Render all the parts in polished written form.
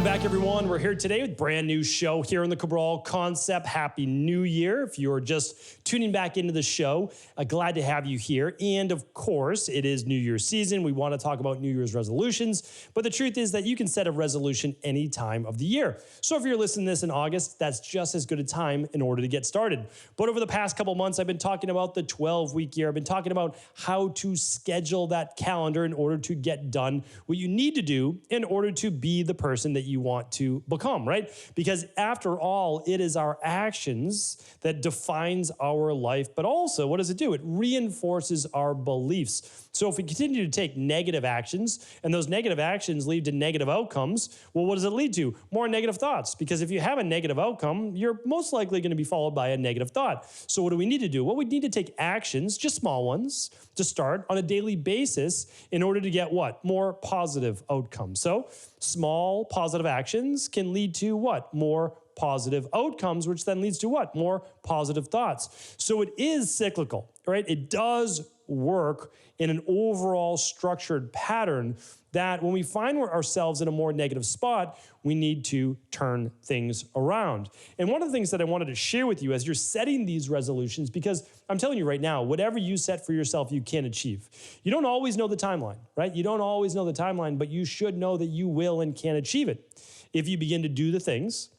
Welcome back, everyone. We're here today with a brand new show here in the Cabral Concept. Happy New Year. If you're just tuning back into the show, glad to have you here. And of course, it is New Year's season. We want to talk about New Year's resolutions, but the truth is that you can set a resolution any time of the year. So if you're listening to this in August, that's just as good a time in order to get started. But over the past couple months, I've been talking about the 12-week year. I've been talking about how to schedule that calendar in order to get done what you need to do in order to be the person that you want to become, right? Because after all, it is our actions that defines our life, but also what does it do? It reinforces our beliefs. So if we continue to take negative actions and those negative actions lead to negative outcomes, well, what does it lead to? More negative thoughts. Because if you have a negative outcome, you're most likely going to be followed by a negative thought. So what do we need to do? Well, we need to take actions, just small ones, to start on a daily basis in order to get what? More positive outcomes. So small positive actions can lead to what? More positive outcomes, which then leads to what? More positive thoughts. So it is cyclical, right? It does work in an overall structured pattern that when we find ourselves in a more negative spot, we need to turn things around. And one of the things that I wanted to share with you as you're setting these resolutions, because I'm telling you right now, whatever you set for yourself, you can achieve. You don't always know the timeline, right? You don't always know the timeline, but you should know that you will and can achieve it. If you begin to do the things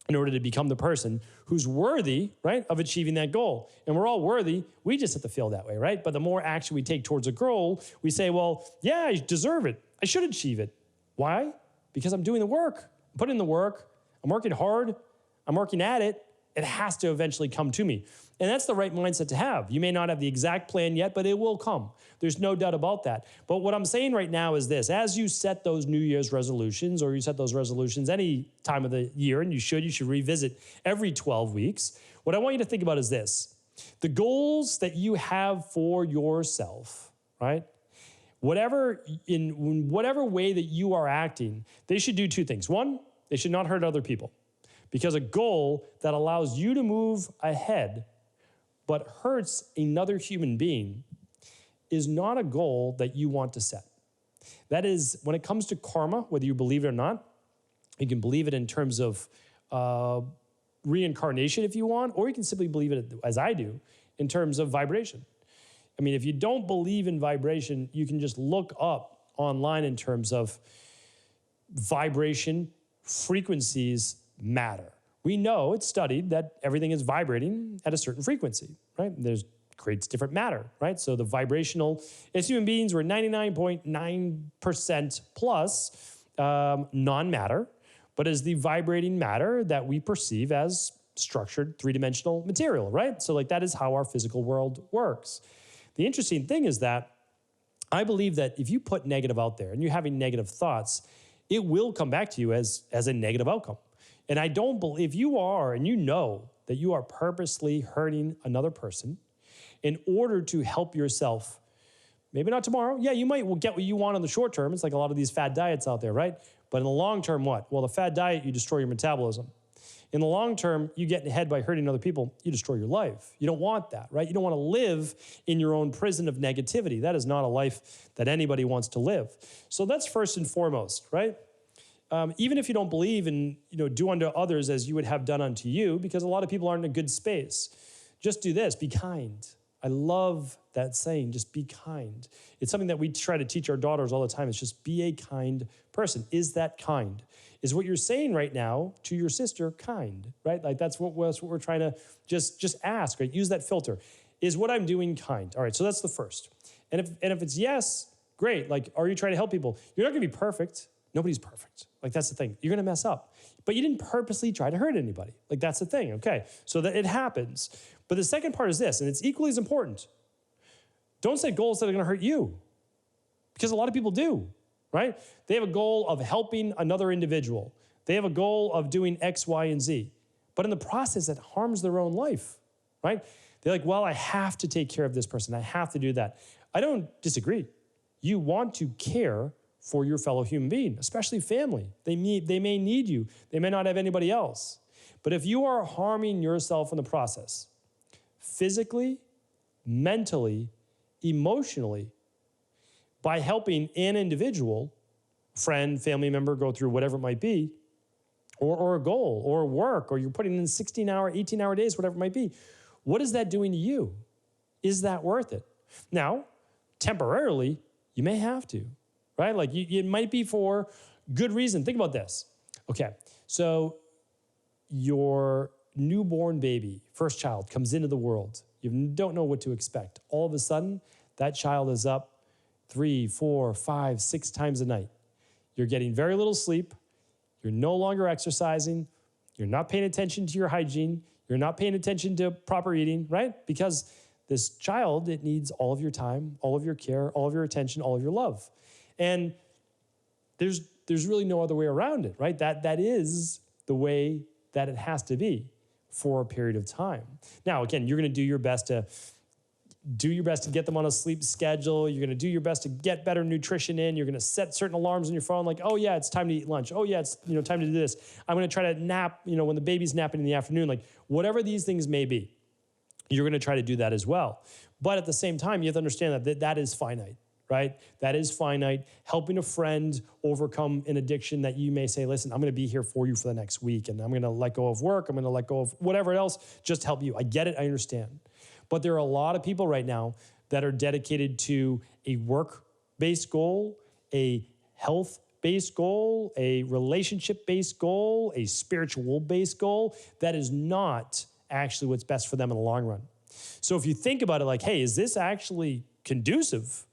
in order to become the person who's worthy, right, of achieving that goal. And we're all worthy. We just have to feel that way, right? But the more action we take towards a goal, we say, well, yeah, I deserve it. I should achieve it. Why? Because I'm doing the work. I'm putting in the work. I'm working hard. I'm working at it. It has to eventually come to me. And that's the right mindset to have. You may not have the exact plan yet, but it will come. There's no doubt about that. But what I'm saying right now is this: as you set those New Year's resolutions, or you set those resolutions any time of the year, and you should revisit every 12 weeks, what I want you to think about is this: the goals that you have for yourself, right? In whatever way that you are acting, they should do two things. One, they should not hurt other people. Because a goal that allows you to move ahead but hurts another human being is not a goal that you want to set. That is, when it comes to karma, whether you believe it or not, you can believe it in terms of reincarnation if you want, or you can simply believe it, as I do, in terms of vibration. I mean, if you don't believe in vibration, you can just look up online in terms of vibration, frequencies matter. We know, it's studied, that everything is vibrating at a certain frequency, right? Creates different matter, right? So the vibrational, as human beings, we're 99.9% plus non-matter, but is the vibrating matter that we perceive as structured three-dimensional material, right? So like that is how our physical world works. The interesting thing is that I believe that if you put negative out there and you're having negative thoughts, it will come back to you as a negative outcome. And I don't believe, if you are, and you know that you are purposely hurting another person in order to help yourself, maybe not tomorrow. Yeah, you might get what you want in the short term. It's like a lot of these fad diets out there, right? But in the long term, what? Well, the fad diet, you destroy your metabolism. In the long term, you get ahead by hurting other people, you destroy your life. You don't want that, right? You don't want to live in your own prison of negativity. That is not a life that anybody wants to live. So that's first and foremost, right? Even if you don't believe in, do unto others as you would have done unto you, because a lot of people aren't in a good space. Just do this, be kind. I love that saying, just be kind. It's something that we try to teach our daughters all the time. It's just be a kind person. Is that kind? Is what you're saying right now to your sister kind, right? Like that's what we're trying to just ask, right? Use that filter. Is what I'm doing kind? All right, so that's the first. And if it's yes, great. Like, are you trying to help people? You're not gonna be perfect. Nobody's perfect. Like, that's the thing. You're going to mess up. But you didn't purposely try to hurt anybody. Like, that's the thing, okay? So that it happens. But the second part is this, and it's equally as important. Don't set goals that are going to hurt you. Because a lot of people do, right? They have a goal of helping another individual. They have a goal of doing X, Y, and Z. But in the process, it harms their own life, right? They're like, well, I have to take care of this person. I have to do that. I don't disagree. You want to care for your fellow human being, especially family. They may need you. They may not have anybody else. But if you are harming yourself in the process, physically, mentally, emotionally, by helping an individual, friend, family member go through whatever it might be, or a goal, or work, or you're putting in 16-hour, 18-hour days, whatever it might be. What is that doing to you? Is that worth it? Now, temporarily, you may have to, right? Like it might be for good reason. Think about this. Okay, so your newborn baby, first child, comes into the world. You don't know what to expect. All of a sudden, that child is up 3, 4, 5, 6 times a night. You're getting very little sleep. You're no longer exercising. You're not paying attention to your hygiene. You're not paying attention to proper eating, right? Because this child, it needs all of your time, all of your care, all of your attention, all of your love. And there's really no other way around it, right? That is the way that it has to be for a period of time. Now, again, you're going to do your best to get them on a sleep schedule. You're going to do your best to get better nutrition in. You're going to set certain alarms on your phone, like, oh yeah, it's time to eat lunch. Oh yeah, it's time to do this. I'm going to try to nap, when the baby's napping in the afternoon. Like whatever these things may be, you're going to try to do that as well. But at the same time, you have to understand that is finite, right? That is finite. Helping a friend overcome an addiction that you may say, listen, I'm going to be here for you for the next week, and I'm going to let go of work. I'm going to let go of whatever else, just to help you. I get it. I understand. But there are a lot of people right now that are dedicated to a work-based goal, a health-based goal, a relationship-based goal, a spiritual-based goal. That is not actually what's best for them in the long run. So if you think about it like, hey, is this actually conducive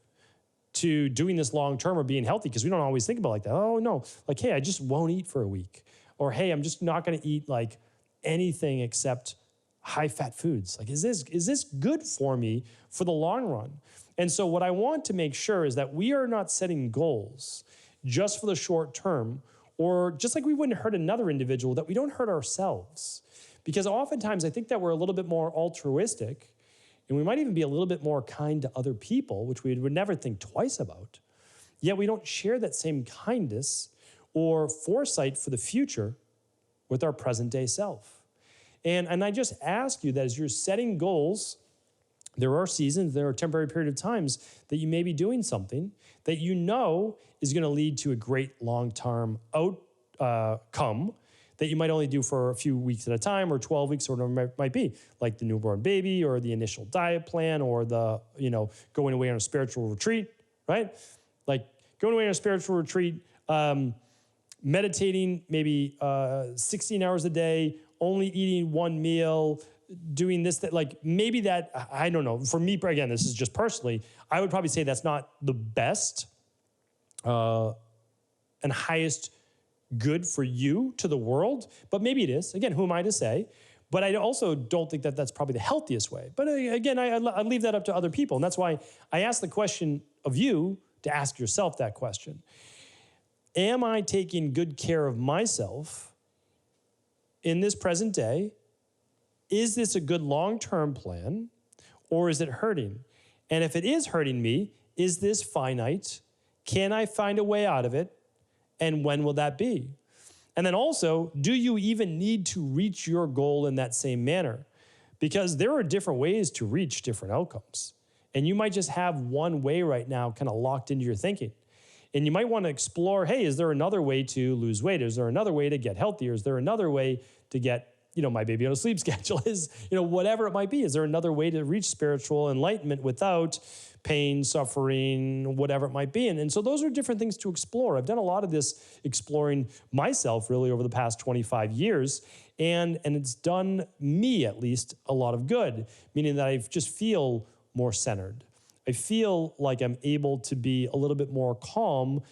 to doing this long-term or being healthy? Because we don't always think about it like that. Oh, no. Like, hey, I just won't eat for a week. Or, hey, I'm just not going to eat like anything except high-fat foods. Like, is this good for me for the long run? And so what I want to make sure is that we are not setting goals just for the short term, or just like we wouldn't hurt another individual, that we don't hurt ourselves. Because oftentimes I think that we're a little bit more altruistic, and we might even be a little bit more kind to other people, which we would never think twice about. Yet we don't share that same kindness or foresight for the future with our present day self. And I just ask you that as you're setting goals, there are seasons, there are temporary period of times that you may be doing something that you know is going to lead to a great long-term outcome that you might only do for a few weeks at a time, or 12 weeks, or whatever it might be, like the newborn baby, or the initial diet plan, or the, going away on a spiritual retreat, right? Like going away on a spiritual retreat, meditating maybe 16 hours a day, only eating one meal, doing this, that, like maybe that, I don't know. For me, again, this is just personally, I would probably say that's not the best and highest good for you to the world, but maybe it is. Again, who am I to say? But I also don't think that that's probably the healthiest way. But again, I leave that up to other people. And that's why I ask the question of you to ask yourself that question. Am I taking good care of myself in this present day? Is this a good long-term plan, or is it hurting? And if it is hurting me, is this finite? Can I find a way out of it? And when will that be? And then also, do you even need to reach your goal in that same manner? Because there are different ways to reach different outcomes. And you might just have one way right now kind of locked into your thinking. And you might want to explore, hey, is there another way to lose weight? Is there another way to get healthier? Is there another way to get, my baby on a sleep schedule? Is, whatever it might be. Is there another way to reach spiritual enlightenment without pain, suffering, whatever it might be? And so those are different things to explore. I've done a lot of this exploring myself really over the past 25 years. And it's done me, at least, a lot of good, meaning that I just feel more centered. I feel like I'm able to be a little bit more calm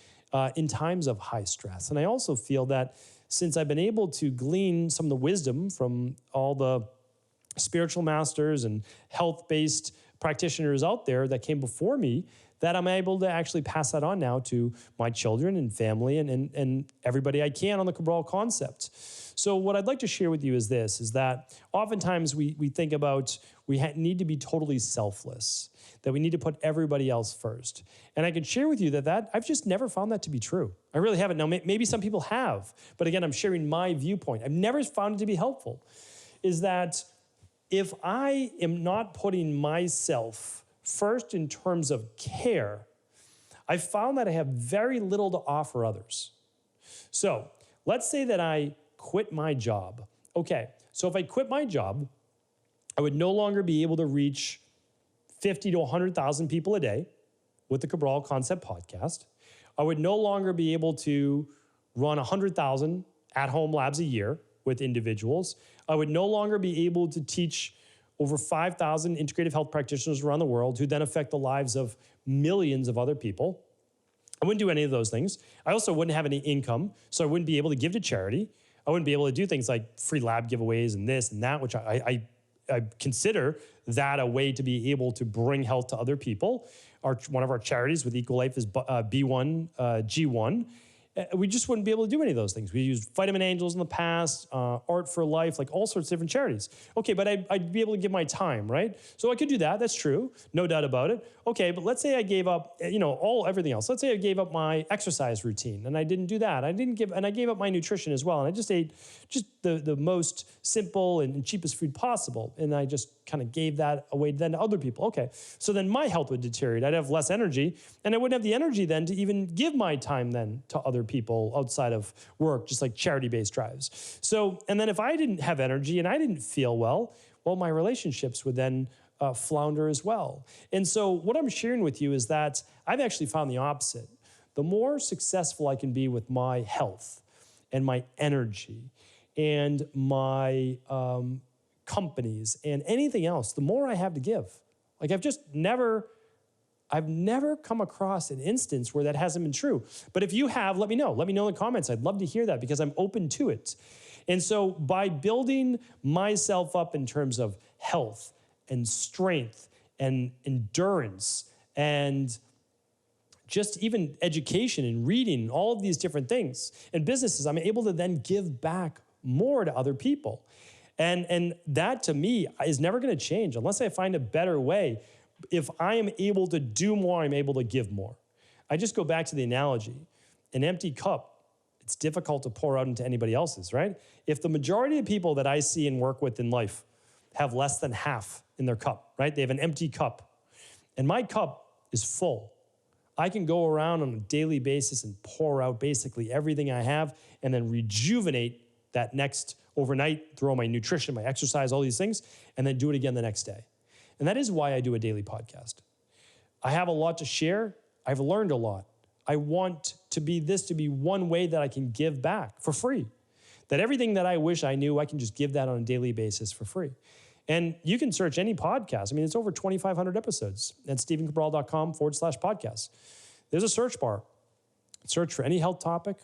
in times of high stress. And I also feel that since I've been able to glean some of the wisdom from all the spiritual masters and health-based practitioners out there that came before me, that I'm able to actually pass that on now to my children and family and everybody I can on the Cabral concept. So what I'd like to share with you is this, is that oftentimes we think about we need to be totally selfless, that we need to put everybody else first. And I can share with you that I've just never found that to be true. I really haven't. Now, maybe some people have, but again, I'm sharing my viewpoint. I've never found it to be helpful, is that if I am not putting myself first in terms of care, I found that I have very little to offer others. So let's say that I quit my job. Okay, so if I quit my job, I would no longer be able to reach 50 to 100,000 people a day with the Cabral Concept podcast. I would no longer be able to run 100,000 at-home labs a year with individuals. I would no longer be able to teach over 5,000 integrative health practitioners around the world who then affect the lives of millions of other people. I wouldn't do any of those things. I also wouldn't have any income, so I wouldn't be able to give to charity. I wouldn't be able to do things like free lab giveaways and this and that, which I consider that a way to be able to bring health to other people. One of our charities with Equal Life is B1, G1. We just wouldn't be able to do any of those things. We used Vitamin Angels in the past, Art for Life, like all sorts of different charities. Okay, but I'd be able to give my time, right? So I could do that. That's true. No doubt about it. Okay, but let's say I gave up, everything else. Let's say I gave up my exercise routine and I didn't do that. I gave up my nutrition as well. And I just ate the most simple and cheapest food possible. And I just kind of gave that away then to other people. Okay, so then my health would deteriorate. I'd have less energy, and I wouldn't have the energy then to even give my time then to other people outside of work, just like charity-based drives. So, and then if I didn't have energy and I didn't feel well, my relationships would then flounder as well. And so what I'm sharing with you is that I've actually found the opposite. The more successful I can be with my health and my energy and my companies and anything else, the more I have to give. Like I've never come across an instance where that hasn't been true. But if you have, let me know. Let me know in the comments. I'd love to hear that because I'm open to it. And so by building myself up in terms of health and strength and endurance and just even education and reading and all of these different things and businesses, I'm able to then give back more to other people. And that to me is never going to change unless I find a better way. If I am able to do more, I'm able to give more. I just go back to the analogy. An empty cup, it's difficult to pour out into anybody else's, right? If the majority of people that I see and work with in life have less than half in their cup, right? They have an empty cup. And my cup is full. I can go around on a daily basis and pour out basically everything I have and then rejuvenate that next overnight through all my nutrition, my exercise, all these things, and then do it again the next day. And that is why I do a daily podcast. I have a lot to share. I've learned a lot. I want to be one way that I can give back for free. That everything that I wish I knew, I can just give that on a daily basis for free. And you can search any podcast. I mean, it's over 2,500 episodes at stephencabral.com/podcast. There's a search bar. Search for any health topic,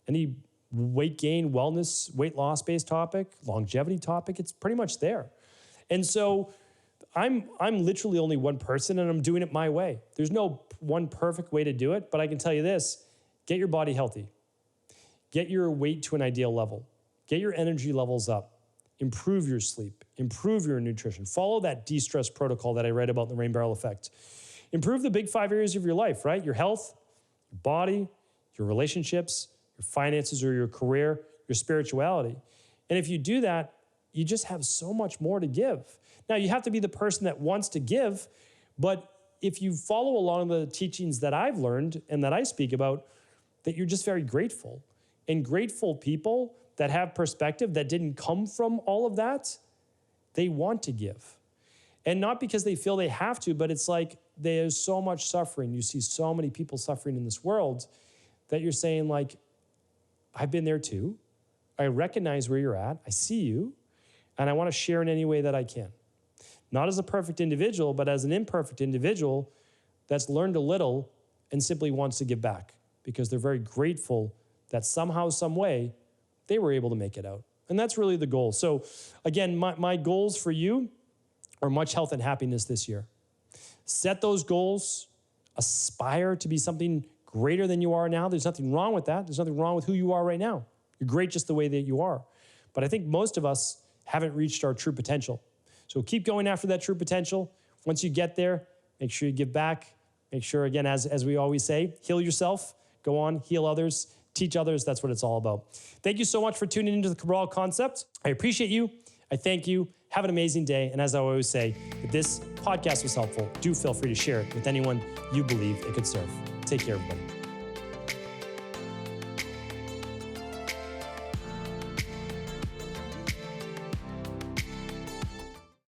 any weight gain, wellness, weight loss based topic, longevity topic. It's pretty much there. And so I'm literally only one person and I'm doing it my way. There's no one perfect way to do it, but I can tell you this, get your body healthy. Get your weight to an ideal level. Get your energy levels up. Improve your sleep. Improve your nutrition. Follow that de-stress protocol that I read about in the Rain Barrel Effect. Improve the big 5 areas of your life, right? Your health, your body, your relationships, your finances or your career, your spirituality. And if you do that, you just have so much more to give. Now, you have to be the person that wants to give, but if you follow along the teachings that I've learned and that I speak about, that you're just very grateful. And grateful people that have perspective that didn't come from all of that, they want to give. And not because they feel they have to, but it's like there's so much suffering. You see so many people suffering in this world that you're saying like, I've been there too. I recognize where you're at. I see you. And I want to share in any way that I can. Not as a perfect individual, but as an imperfect individual that's learned a little and simply wants to give back because they're very grateful that somehow, some way, they were able to make it out. And that's really the goal. So again, my goals for you are much health and happiness this year. Set those goals, aspire to be something greater than you are now. There's nothing wrong with that. There's nothing wrong with who you are right now. You're great just the way that you are. But I think most of us haven't reached our true potential. So keep going after that true potential. Once you get there, make sure you give back. Make sure, again, as we always say, heal yourself, go on, heal others, teach others. That's what it's all about. Thank you so much for tuning into the Cabral Concept. I appreciate you. I thank you. Have an amazing day. And as I always say, if this podcast was helpful, do feel free to share it with anyone you believe it could serve. Take care, everybody.